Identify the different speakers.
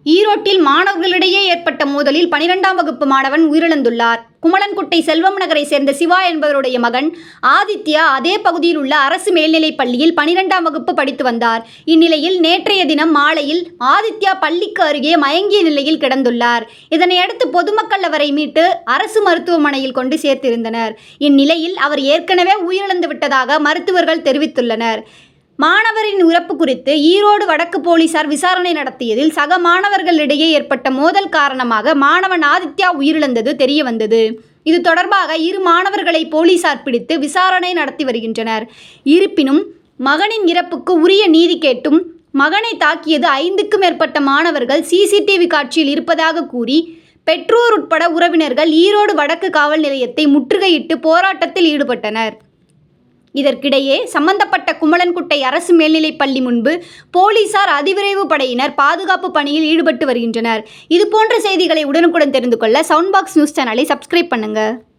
Speaker 1: ஈரோட்டில் மாணவர்களிடையே ஏற்பட்ட மோதலில் 12ஆம் வகுப்பு மாணவன் உயிரிழந்துள்ளார். குமளன்குட்டை செல்வம் நகரை சேர்ந்த சிவா என்பவருடைய மகன் ஆதித்யா அதே பகுதியில் உள்ள அரசு மேல்நிலைப் பள்ளியில் 12ஆம் வகுப்பு படித்து வந்தார். இந்நிலையில் நேற்றைய தினம் மாலையில் ஆதித்யா பள்ளிக்கு அருகே மயங்கிய நிலையில் கிடந்துள்ளார். இதனையடுத்து பொதுமக்கள் அவரை மீட்டு அரசு மருத்துவமனையில் கொண்டு சேர்த்திருந்தனர். இந்நிலையில் அவர் ஏற்கனவே உயிரிழந்து விட்டதாக மருத்துவர்கள் தெரிவித்துள்ளனர். மாணவரின் இறப்பு குறித்து ஈரோடு வடக்கு போலீசார் விசாரணை நடத்தியதில் சக மாணவர்களிடையே ஏற்பட்ட மோதல் காரணமாக மாணவன் ஆதித்யா உயிரிழந்தது தெரியவந்தது. இது தொடர்பாக இரு மாணவர்களை போலீசார் பிடித்து விசாரணை நடத்தி வருகின்றனர். இருப்பினும் மகனின் இறப்புக்கு உரிய நீதி கேட்டும் மகனை தாக்கியது 5க்கும் மேற்பட்ட மாணவர்கள் சிசிடிவி காட்சியில் இருப்பதாக கூறி பெற்றோர் உட்பட உறவினர்கள் ஈரோடு வடக்கு காவல் நிலையத்தை முற்றுகையிட்டு போராட்டத்தில் ஈடுபட்டனர். இதற்கிடையே சம்பந்தப்பட்ட குமளன்குட்டை அரசு மேல்நிலைப் பள்ளி முன்பு போலீசார் அதிவிரைவு படையினர் பாதுகாப்பு பணியில் ஈடுபட்டு வருகின்றனர். இதுபோன்ற செய்திகளை உடனுக்குடன் தெரிந்து கொள்ள சவுண்ட் பாக்ஸ் நியூஸ் சேனலை சப்ஸ்கிரைப் பண்ணுங்க.